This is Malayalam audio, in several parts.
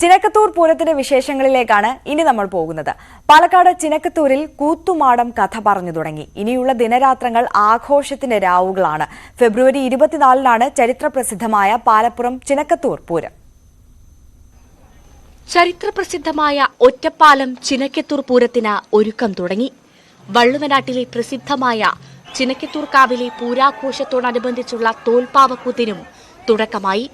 ചിനക്കത്തൂർ പൂരത്തിന്റെ വിശേഷങ്ങളിലേക്കാണ് ഇനി നമ്മൾ പോകുന്നത്. പാലക്കാട് ചിനക്കത്തൂരിൽ കൂത്തുമാടം കഥ പറഞ്ഞു തുടങ്ങി. ഇനിയുള്ള ദിനരാത്രങ്ങൾ ആഘോഷത്തിന്റെ രാവുകളാണ്. ഫെബ്രുവരി 24-നാണ് ചരിത്രപ്രസിദ്ധമായ പാലപ്പുറം ചിനക്കത്തൂർ പൂരം. ചരിത്രപ്രസിദ്ധമായ ഒറ്റപ്പാലം ചിനക്കത്തൂർ പൂരത്തിന് ഒരുക്കം തുടങ്ങി. വള്ളുവനാട്ടിലെ പ്രസിദ്ധമായ ചിനക്കത്തൂർ കാവിലെ പൂരാഘോഷത്തോടനുബന്ധിച്ചുള്ള തോൽപ്പാവക്കൂത്തിനും തുടക്കമായി.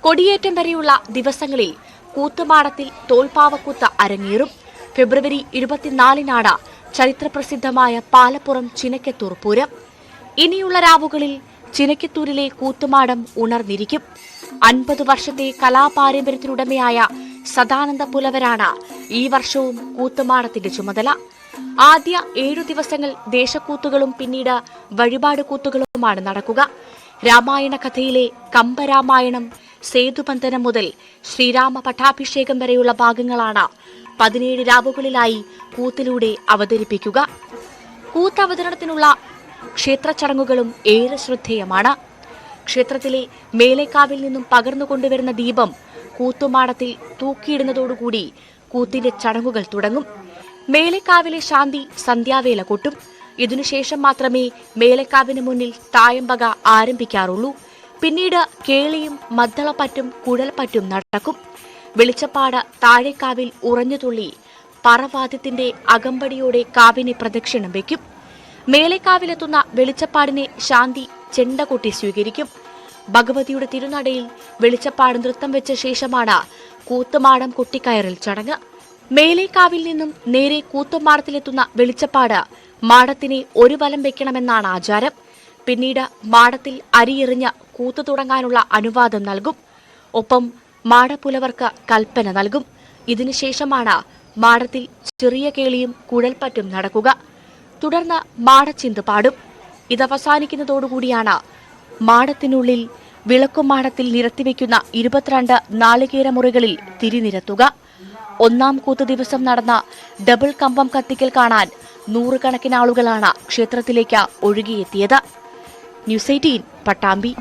കൊടിയേറ്റം വരെയുള്ള ദിവസങ്ങളിൽ കൂത്തുമാടത്തിൽ തോൽപ്പാവക്കൂത്ത് അരങ്ങേറും. ഫെബ്രുവരി 24-നാണ് ചരിത്രപ്രസിദ്ധമായ പാലപ്പുറം ചിനക്കത്തൂർ പൂരം. ഇനിയുള്ള രാവുകളിൽ ചിനക്കത്തൂരിലെ കൂത്തുമാടം ഉണർന്നിരിക്കും. 50 വർഷത്തെ കലാപാരമ്പര്യത്തിനുടമയായ സദാനന്ദ പുലവരാണ് ഈ വർഷവും കൂത്തുമാടത്തിന്റെ ചുമതല. ആദ്യ 7 ദിവസങ്ങൾ ദേശക്കൂത്തുകളും പിന്നീട് വഴിപാട് കൂത്തുകളുമാണ് നടക്കുക. രാമായണ കഥയിലെ കമ്പരാമായണം, സേതുബന്ധനം മുതൽ ശ്രീരാമ പട്ടാഭിഷേകം വരെയുള്ള ഭാഗങ്ങളാണ് 17 രാവുകളിലായി കൂത്തിലൂടെ അവതരിപ്പിക്കുക. കൂത്തവതരണത്തിനുള്ള ക്ഷേത്ര ചടങ്ങുകളും ഏറെ ശ്രദ്ധേയമാണ്. ക്ഷേത്രത്തിലെ മേലേക്കാവിൽ നിന്നും പകർന്നുകൊണ്ടുവരുന്ന ദീപം കൂത്തുമാടത്തിൽ തൂക്കിയിടുന്നതോടുകൂടി കൂത്തിന്റെ ചടങ്ങുകൾ തുടങ്ങും. മേലേക്കാവിലെ ശാന്തി സന്ധ്യാവേല കൊട്ടും. ഇതിനുശേഷം മാത്രമേ മേലേക്കാവിന് മുന്നിൽ തായമ്പക ആരംഭിക്കാറുള്ളൂ. പിന്നീട് കേളിയും മദ്ദളപ്പറ്റും കുഴൽപ്പറ്റും നടക്കും. വെളിച്ചപ്പാട് താഴേക്കാവിൽ ഉറഞ്ഞുതുള്ളി പറവാദ്യത്തിന്റെ അകമ്പടിയോടെ കാവിനെ പ്രദക്ഷിണം വയ്ക്കും. മേലേക്കാവിലെത്തുന്ന വെളിച്ചപ്പാടിനെ ശാന്തി ചെണ്ട കൊട്ടി സ്വീകരിക്കും. ഭഗവതിയുടെ തിരുനടയിൽ വെളിച്ചപ്പാട് നൃത്തം വെച്ച ശേഷമാണ് കൂത്തുമാടം കൊട്ടിക്കയറൽ ചടങ്ങ്. മേലേക്കാവിൽ നിന്നും നേരെ കൂത്തുമാടത്തിലെത്തുന്ന വെളിച്ചപ്പാട് മാടത്തിനെ ഒരു വലം വെക്കണമെന്നാണ് ആചാരം. പിന്നീട് മാടത്തിൽ അരിയെറിഞ്ഞ് കൂത്തു തുടങ്ങാനുള്ള അനുവാദം നൽകും. ഒപ്പം മാടപ്പുലവർക്ക് കൽപ്പന നൽകും. ഇതിനുശേഷമാണ് മാടത്തിൽ ചെറിയ കേളിയും കുഴൽപ്പറ്റും നടക്കുക. തുടർന്ന് മാടച്ചിന്ത് പാടും. ഇതവസാനിക്കുന്നതോടുകൂടിയാണ് മാടത്തിനുള്ളിൽ വിളക്കുമാടത്തിൽ നിരത്തിവെക്കുന്ന 22 നാളികേര മുറികളിൽ തിരിനിരത്തുക. 1-ാം കൂത്ത് ദിവസം നടന്ന ഡബിൾ കമ്പം കത്തിക്കൽ കാണാൻ 100 കണക്കിന് ആളുകളാണ് ക്ഷേത്രത്തിലേക്ക് ഒഴുകിയെത്തിയത്. ന്യൂസ് 18 പട്ടാമ്പി.